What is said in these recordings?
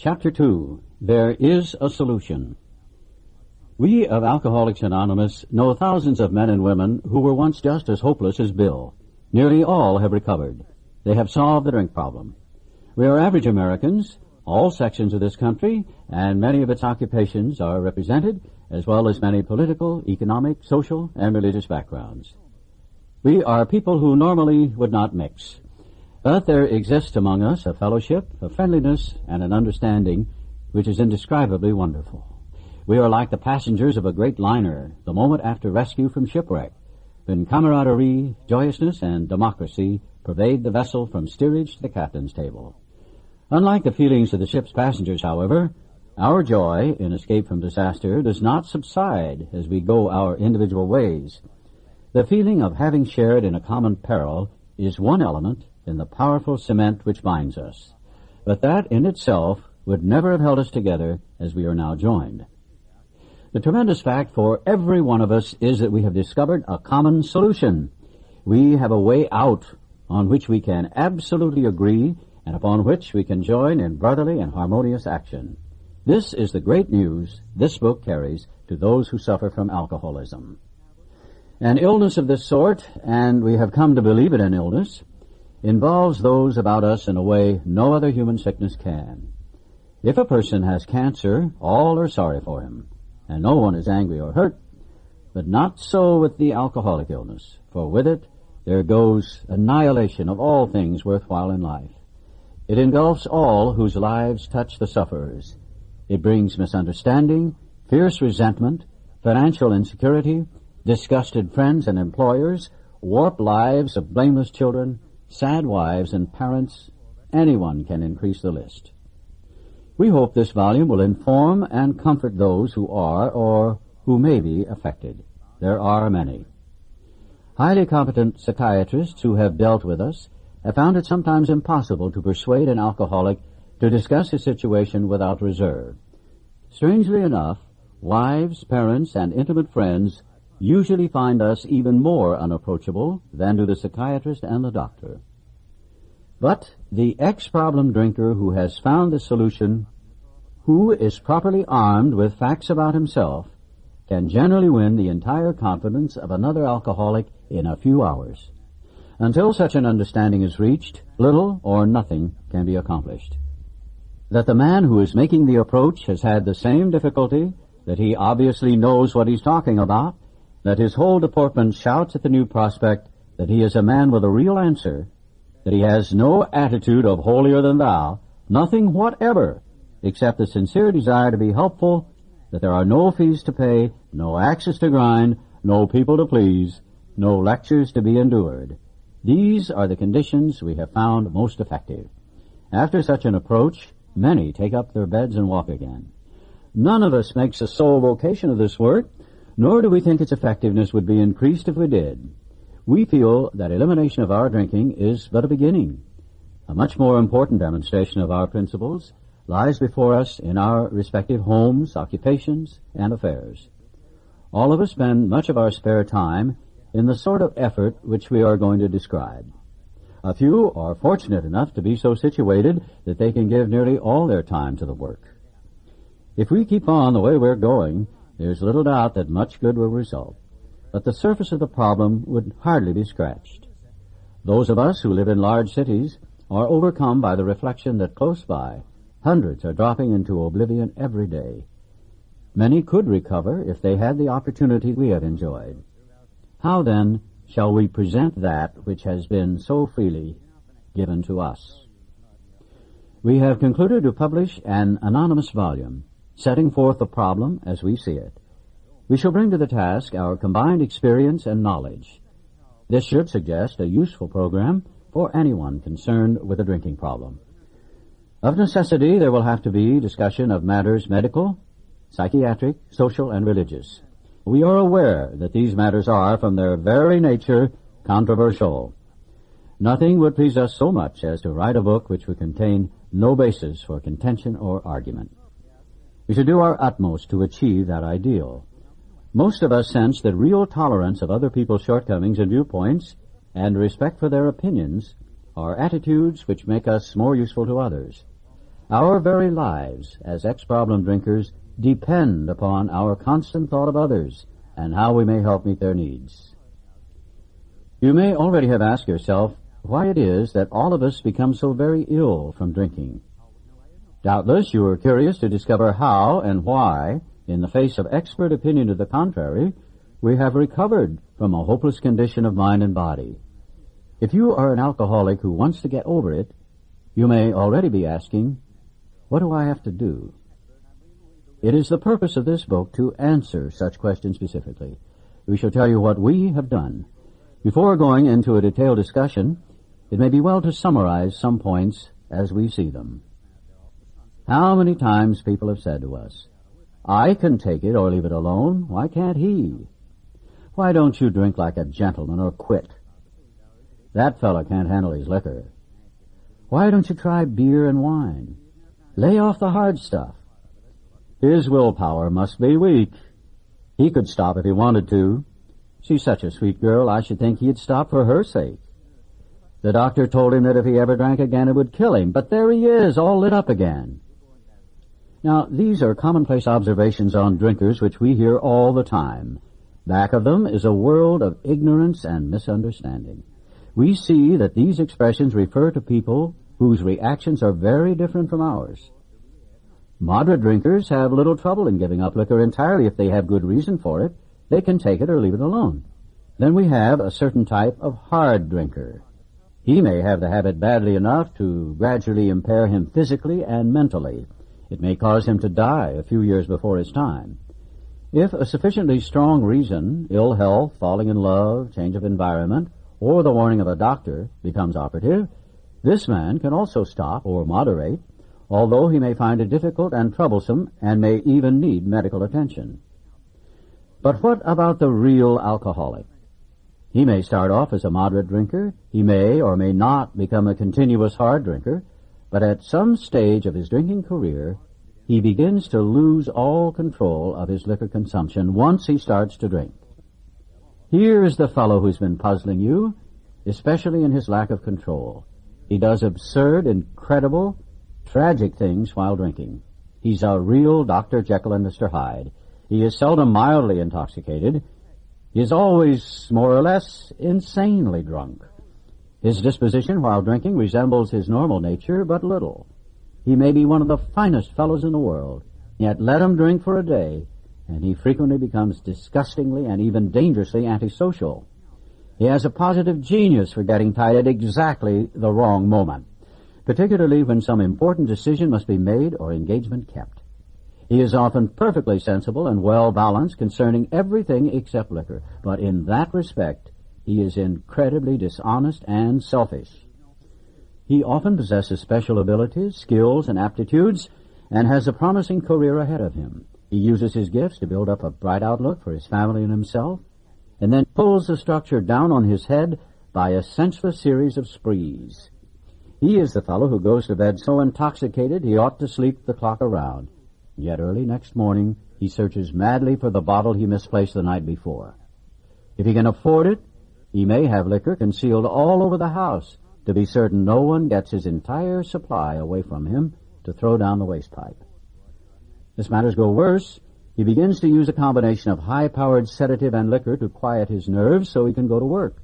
Chapter 2, There is a Solution. We of Alcoholics Anonymous know thousands of men and women who were once just as hopeless as Bill. Nearly all have recovered. They have solved the drink problem. We are average Americans. All sections of this country and many of its occupations are represented, as well as many political, economic, social, and religious backgrounds. We are people who normally would not mix. But there exists among us a fellowship, a friendliness, and an understanding which is indescribably wonderful. We are like the passengers of a great liner the moment after rescue from shipwreck, when camaraderie, joyousness, and democracy pervade the vessel from steerage to the captain's table. Unlike the feelings of the ship's passengers, however, our joy in escape from disaster does not subside as we go our individual ways. The feeling of having shared in a common peril is one element in the powerful cement which binds us, but that in itself would never have held us together as we are now joined. The tremendous fact for every one of us is that we have discovered a common solution. We have a way out on which we can absolutely agree and upon which we can join in brotherly and harmonious action. This is the great news this book carries to those who suffer from alcoholism. An illness of this sort, and we have come to believe it an illness, involves those about us in a way no other human sickness can. If a person has cancer, all are sorry for him, and no one is angry or hurt, but not so with the alcoholic illness, for with it there goes annihilation of all things worthwhile in life. It engulfs all whose lives touch the sufferers. It brings misunderstanding, fierce resentment, financial insecurity, disgusted friends and employers, warped lives of blameless children, sad wives and parents. Anyone can increase the list. We hope this volume will inform and comfort those who are or who may be affected. There are many. Highly competent psychiatrists who have dealt with us have found it sometimes impossible to persuade an alcoholic to discuss his situation without reserve. Strangely enough, wives, parents, and intimate friends usually find us even more unapproachable than do the psychiatrist and the doctor. But the ex-problem drinker who has found the solution, who is properly armed with facts about himself, can generally win the entire confidence of another alcoholic in a few hours. Until such an understanding is reached, little or nothing can be accomplished. That the man who is making the approach has had the same difficulty, that he obviously knows what he's talking about, that his whole deportment shouts at the new prospect that he is a man with a real answer, that he has no attitude of holier than thou, nothing whatever, except the sincere desire to be helpful, that there are no fees to pay, no axes to grind, no people to please, no lectures to be endured. These are the conditions we have found most effective. After such an approach, many take up their beds and walk again. None of us makes a sole vocation of this work, nor do we think its effectiveness would be increased if we did. We feel that elimination of our drinking is but a beginning. A much more important demonstration of our principles lies before us in our respective homes, occupations, and affairs. All of us spend much of our spare time in the sort of effort which we are going to describe. A few are fortunate enough to be so situated that they can give nearly all their time to the work. If we keep on the way we're going, there's little doubt that much good will result, but the surface of the problem would hardly be scratched. Those of us who live in large cities are overcome by the reflection that close by, hundreds are dropping into oblivion every day. Many could recover if they had the opportunity we have enjoyed. How, then, shall we present that which has been so freely given to us? We have concluded to publish an anonymous volume, setting forth the problem as we see it. We shall bring to the task our combined experience and knowledge. This should suggest a useful program for anyone concerned with a drinking problem. Of necessity, there will have to be discussion of matters medical, psychiatric, social, and religious. We are aware that these matters are, from their very nature, controversial. Nothing would please us so much as to write a book which would contain no basis for contention or argument. We should do our utmost to achieve that ideal. Most of us sense that real tolerance of other people's shortcomings and viewpoints and respect for their opinions are attitudes which make us more useful to others. Our very lives as ex-problem drinkers depend upon our constant thought of others and how we may help meet their needs. You may already have asked yourself why it is that all of us become so very ill from drinking. Doubtless you are curious to discover how and why, in the face of expert opinion to the contrary, we have recovered from a hopeless condition of mind and body. If you are an alcoholic who wants to get over it, you may already be asking, what do I have to do? It is the purpose of this book to answer such questions specifically. We shall tell you what we have done. Before going into a detailed discussion, it may be well to summarize some points as we see them. How many times people have said to us, I can take it or leave it alone. Why can't he? Why don't you drink like a gentleman or quit? That fellow can't handle his liquor. Why don't you try beer and wine? Lay off the hard stuff. His willpower must be weak. He could stop if he wanted to. She's such a sweet girl, I should think he'd stop for her sake. The doctor told him that if he ever drank again, it would kill him. But there he is, all lit up again. Now, these are commonplace observations on drinkers which we hear all the time. Back of them is a world of ignorance and misunderstanding. We see that these expressions refer to people whose reactions are very different from ours. Moderate drinkers have little trouble in giving up liquor entirely if they have good reason for it. They can take it or leave it alone. Then we have a certain type of hard drinker. He may have the habit badly enough to gradually impair him physically and mentally. It may cause him to die a few years before his time. If a sufficiently strong reason, ill health, falling in love, change of environment, or the warning of a doctor becomes operative, this man can also stop or moderate, although he may find it difficult and troublesome and may even need medical attention. But what about the real alcoholic? He may start off as a moderate drinker. He may or may not become a continuous hard drinker, but at some stage of his drinking career, he begins to lose all control of his liquor consumption once he starts to drink. Here is the fellow who's been puzzling you, especially in his lack of control. He does absurd, incredible, tragic things while drinking. He's a real Dr. Jekyll and Mr. Hyde. He is seldom mildly intoxicated. He is always more or less insanely drunk. His disposition while drinking resembles his normal nature but little. He may be one of the finest fellows in the world, yet let him drink for a day, and he frequently becomes disgustingly and even dangerously antisocial. He has a positive genius for getting tired at exactly the wrong moment, particularly when some important decision must be made or engagement kept. He is often perfectly sensible and well-balanced concerning everything except liquor, but in that respect, he is incredibly dishonest and selfish. He often possesses special abilities, skills, and aptitudes, and has a promising career ahead of him. He uses his gifts to build up a bright outlook for his family and himself, and then pulls the structure down on his head by a senseless series of sprees. He is the fellow who goes to bed so intoxicated he ought to sleep the clock around. Yet early next morning, he searches madly for the bottle he misplaced the night before. If he can afford it, he may have liquor concealed all over the house to be certain no one gets his entire supply away from him to throw down the waste pipe. As matters go worse, he begins to use a combination of high-powered sedative and liquor to quiet his nerves so he can go to work.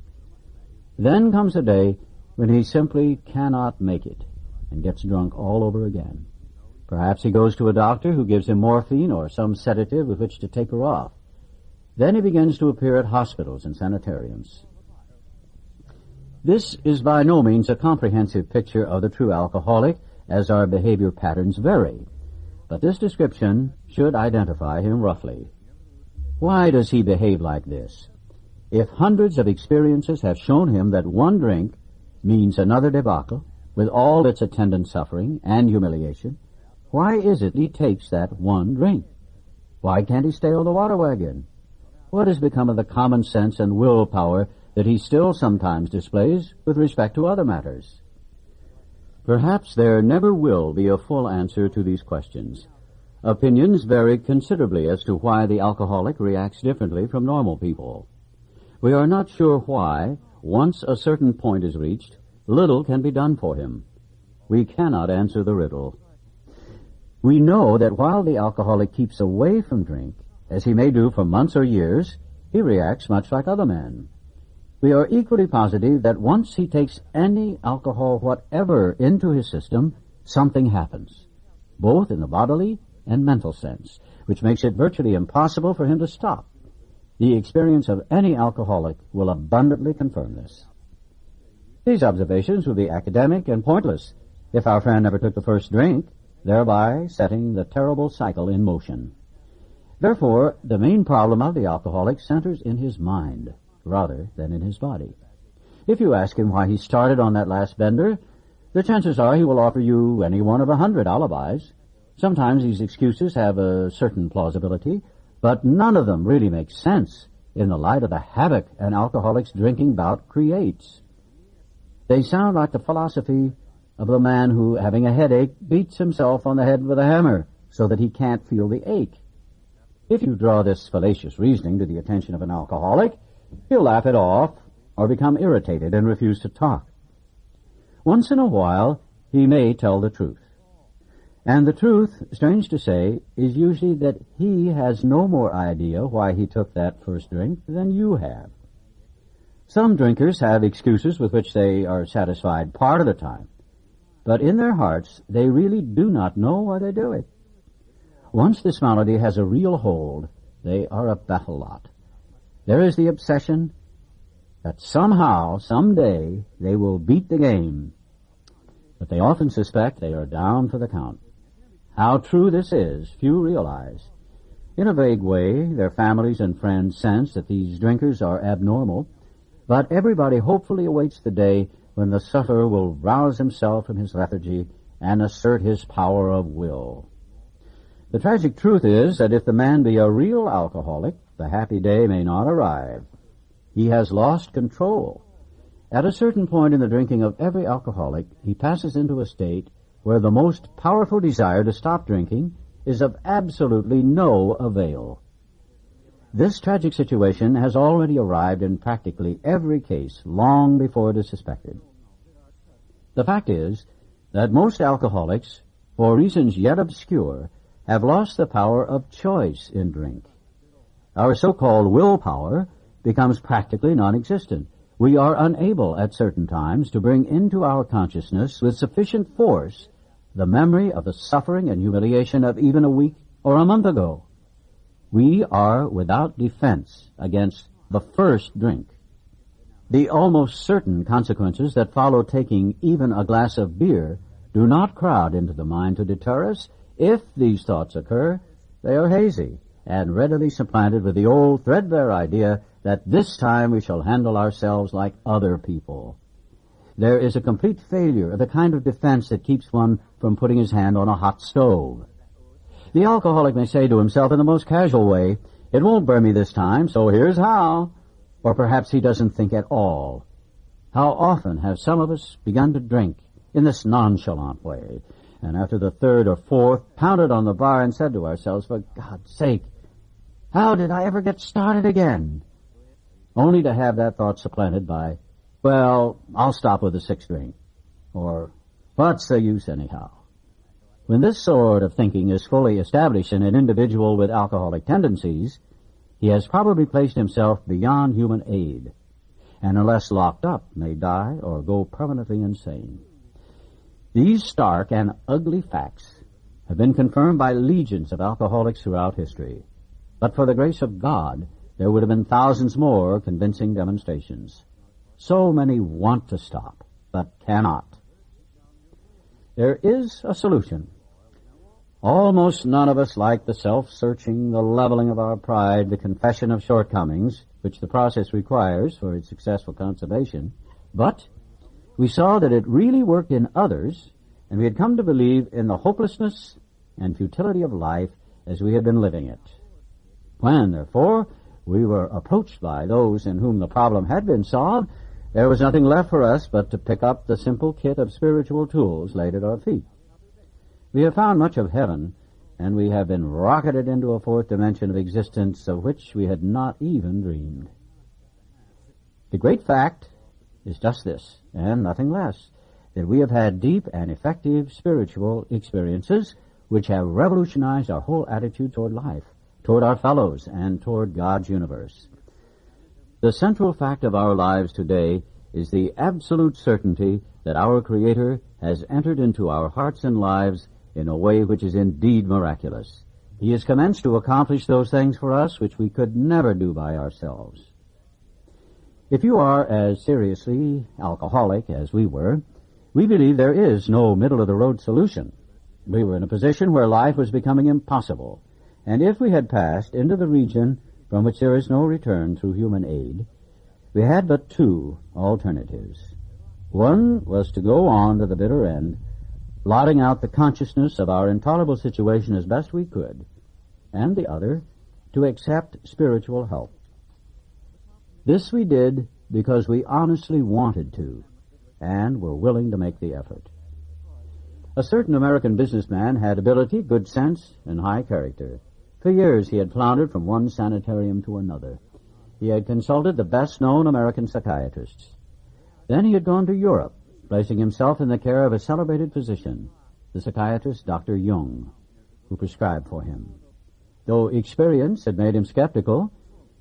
Then comes a day when he simply cannot make it and gets drunk all over again. Perhaps he goes to a doctor who gives him morphine or some sedative with which to taper off. Then he begins to appear at hospitals and sanitariums. This is by no means a comprehensive picture of the true alcoholic, as our behavior patterns vary. But this description should identify him roughly. Why does he behave like this? If hundreds of experiences have shown him that one drink means another debacle, with all its attendant suffering and humiliation, why is it he takes that one drink? Why can't he stay on the water wagon? What has become of the common sense and willpower that he still sometimes displays with respect to other matters? Perhaps there never will be a full answer to these questions. Opinions vary considerably as to why the alcoholic reacts differently from normal people. We are not sure why, once a certain point is reached, little can be done for him. We cannot answer the riddle. We know that while the alcoholic keeps away from drink, as he may do for months or years, he reacts much like other men. We are equally positive that once he takes any alcohol whatever into his system, something happens, both in the bodily and mental sense, which makes it virtually impossible for him to stop. The experience of any alcoholic will abundantly confirm this. These observations would be academic and pointless if our friend never took the first drink, thereby setting the terrible cycle in motion. Therefore, the main problem of the alcoholic centers in his mind rather than in his body. If you ask him why he started on that last bender, the chances are he will offer you any one of 100 alibis. Sometimes these excuses have a certain plausibility, but none of them really make sense in the light of the havoc an alcoholic's drinking bout creates. They sound like the philosophy of the man who, having a headache, beats himself on the head with a hammer so that he can't feel the ache. If you draw this fallacious reasoning to the attention of an alcoholic, he'll laugh it off or become irritated and refuse to talk. Once in a while, he may tell the truth. And the truth, strange to say, is usually that he has no more idea why he took that first drink than you have. Some drinkers have excuses with which they are satisfied part of the time, but in their hearts they really do not know why they do it. Once this malady has a real hold, they are a battle lot. There is the obsession that somehow, someday, they will beat the game, but they often suspect they are down for the count. How true this is, few realize. In a vague way, their families and friends sense that these drinkers are abnormal, but everybody hopefully awaits the day when the sufferer will rouse himself from his lethargy and assert his power of will. The tragic truth is that if the man be a real alcoholic, the happy day may not arrive. He has lost control. At a certain point in the drinking of every alcoholic, he passes into a state where the most powerful desire to stop drinking is of absolutely no avail. This tragic situation has already arrived in practically every case long before it is suspected. The fact is that most alcoholics, for reasons yet obscure, have lost the power of choice in drink. Our so-called willpower becomes practically non-existent. We are unable at certain times to bring into our consciousness with sufficient force the memory of the suffering and humiliation of even a week or a month ago. We are without defense against the first drink. The almost certain consequences that follow taking even a glass of beer do not crowd into the mind to deter us. If these thoughts occur, they are hazy and readily supplanted with the old threadbare idea that this time we shall handle ourselves like other people. There is a complete failure of the kind of defense that keeps one from putting his hand on a hot stove. The alcoholic may say to himself in the most casual way, "It won't burn me this time, so here's how." Or perhaps he doesn't think at all. How often have some of us begun to drink in this nonchalant way, and after the third or fourth, pounded on the bar and said to ourselves, "For God's sake, how did I ever get started again?" Only to have that thought supplanted by, "Well, I'll stop with the sixth drink," or "What's the use anyhow?" When this sort of thinking is fully established in an individual with alcoholic tendencies, he has probably placed himself beyond human aid, and unless locked up, may die or go permanently insane. These stark and ugly facts have been confirmed by legions of alcoholics throughout history. But for the grace of God, there would have been thousands more convincing demonstrations. So many want to stop, but cannot. There is a solution. Almost none of us like the self-searching, the leveling of our pride, the confession of shortcomings, which the process requires for its successful consummation. But we saw that it really worked in others, and we had come to believe in the hopelessness and futility of life as we had been living it. When, therefore, we were approached by those in whom the problem had been solved, there was nothing left for us but to pick up the simple kit of spiritual tools laid at our feet. We have found much of heaven, and we have been rocketed into a fourth dimension of existence of which we had not even dreamed. The great fact is just this, and nothing less, that we have had deep and effective spiritual experiences which have revolutionized our whole attitude toward life, toward our fellows, and toward God's universe. The central fact of our lives today is the absolute certainty that our Creator has entered into our hearts and lives in a way which is indeed miraculous. He has commenced to accomplish those things for us which we could never do by ourselves. If you are as seriously alcoholic as we were, we believe there is no middle-of-the-road solution. We were in a position where life was becoming impossible, and if we had passed into the region from which there is no return through human aid, we had but two alternatives. One was to go on to the bitter end, blotting out the consciousness of our intolerable situation as best we could, and the other, to accept spiritual help. This we did because we honestly wanted to, and were willing to make the effort. A certain American businessman had ability, good sense, and high character. For years he had floundered from one sanitarium to another. He had consulted the best-known American psychiatrists. Then he had gone to Europe, placing himself in the care of a celebrated physician, the psychiatrist Dr. Jung, who prescribed for him. Though experience had made him skeptical,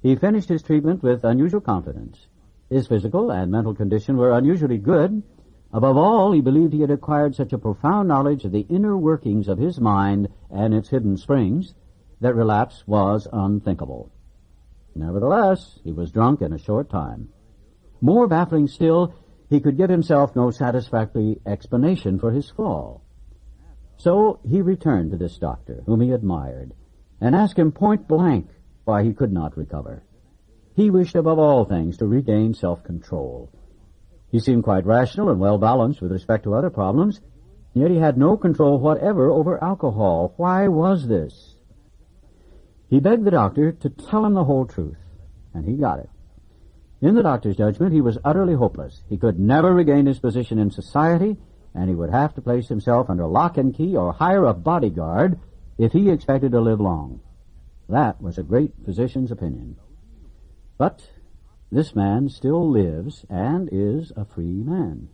he finished his treatment with unusual confidence. His physical and mental condition were unusually good. Above all, he believed he had acquired such a profound knowledge of the inner workings of his mind and its hidden springs that relapse was unthinkable. Nevertheless, he was drunk in a short time. More baffling still, he could give himself no satisfactory explanation for his fall. So he returned to this doctor, whom he admired, and asked him point blank why he could not recover. He wished above all things to regain self-control. He seemed quite rational and well-balanced with respect to other problems, yet he had no control whatever over alcohol. Why was this? He begged the doctor to tell him the whole truth, and he got it. In the doctor's judgment, he was utterly hopeless. He could never regain his position in society, and he would have to place himself under lock and key or hire a bodyguard if he expected to live long. That was a great physician's opinion. But this man still lives and is a free man.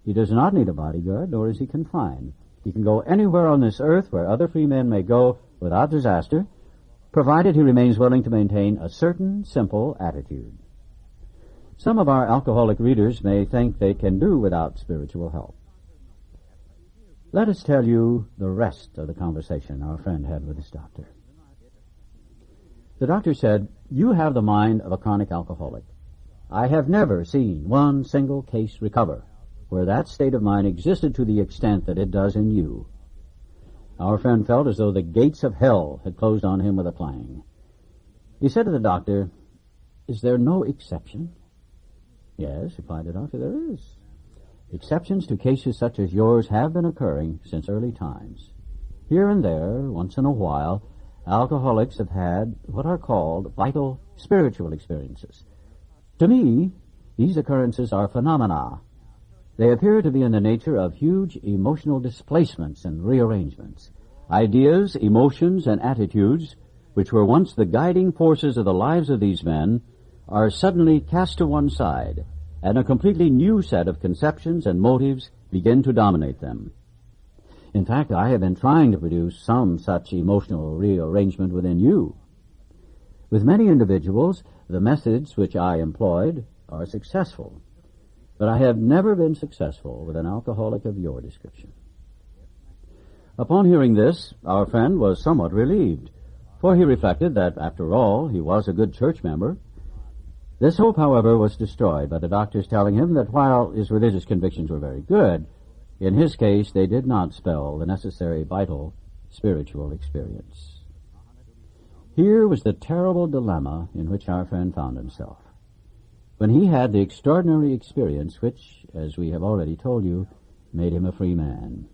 He does not need a bodyguard, nor is he confined. He can go anywhere on this earth where other free men may go without disaster, provided he remains willing to maintain a certain simple attitude. Some of our alcoholic readers may think they can do without spiritual help. Let us tell you the rest of the conversation our friend had with his doctor. The doctor said, "You have the mind of a chronic alcoholic. I have never seen one single case recover where that state of mind existed to the extent that it does in you." Our friend felt as though the gates of hell had closed on him with a clang. He said to the doctor, "Is there no exception?" "Yes," replied the doctor, "there is. Exceptions to cases such as yours have been occurring since early times. Here and there, once in a while, alcoholics have had what are called vital spiritual experiences. To me, these occurrences are phenomena. They appear to be in the nature of huge emotional displacements and rearrangements. Ideas, emotions, and attitudes, which were once the guiding forces of the lives of these men, are suddenly cast to one side, and a completely new set of conceptions and motives begin to dominate them. In fact, I have been trying to produce some such emotional rearrangement within you. With many individuals, the methods which I employed are successful, but I have never been successful with an alcoholic of your description." Upon hearing this, our friend was somewhat relieved, for he reflected that, after all, he was a good church member. This hope, however, was destroyed by the doctor's telling him that while his religious convictions were very good, in his case they did not spell the necessary vital spiritual experience. Here was the terrible dilemma in which our friend found himself. When he had the extraordinary experience which, as we have already told you, made him a free man.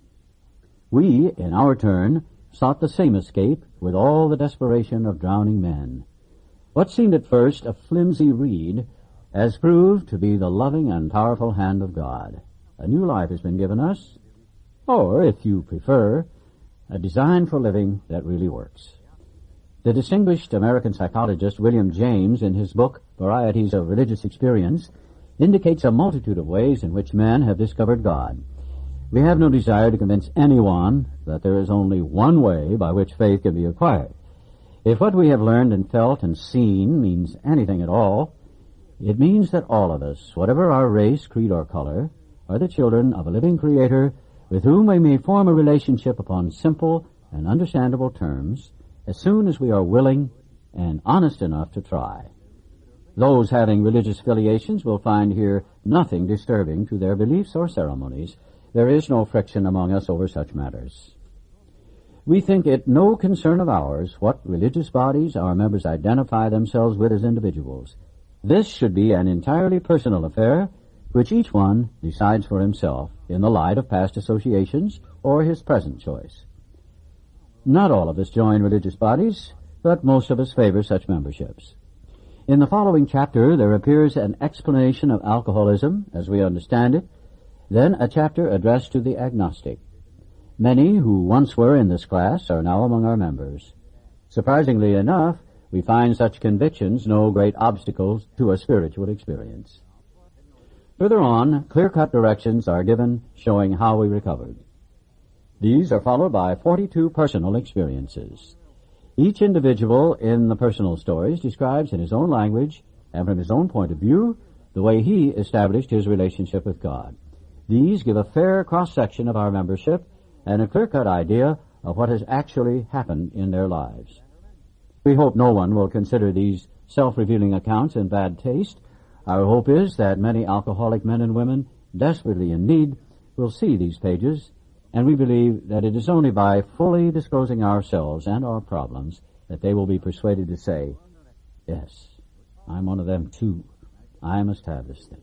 We, in our turn, sought the same escape with all the desperation of drowning men. What seemed at first a flimsy reed has proved to be the loving and powerful hand of God. A new life has been given us, or, if you prefer, a design for living that really works. The distinguished American psychologist William James, in his book Varieties of Religious Experience, indicates a multitude of ways in which men have discovered God. We have no desire to convince anyone that there is only one way by which faith can be acquired. If what we have learned and felt and seen means anything at all, it means that all of us, whatever our race, creed, or color, are the children of a living Creator with whom we may form a relationship upon simple and understandable terms as soon as we are willing and honest enough to try. Those having religious affiliations will find here nothing disturbing to their beliefs or ceremonies. There is no friction among us over such matters. We think it no concern of ours what religious bodies our members identify themselves with as individuals. This should be an entirely personal affair, which each one decides for himself in the light of past associations or his present choice. Not all of us join religious bodies, but most of us favor such memberships. In the following chapter, there appears an explanation of alcoholism as we understand it, then a chapter addressed to the agnostic. Many who once were in this class are now among our members. Surprisingly enough, we find such convictions no great obstacles to a spiritual experience. Further on, clear-cut directions are given showing how we recovered. These are followed by 42 personal experiences. Each individual in the personal stories describes in his own language and from his own point of view the way he established his relationship with God. These give a fair cross-section of our membership and a clear-cut idea of what has actually happened in their lives. We hope no one will consider these self-revealing accounts in bad taste. Our hope is that many alcoholic men and women desperately in need will see these pages, and we believe that it is only by fully disclosing ourselves and our problems that they will be persuaded to say, yes, I'm one of them too. I must have this thing.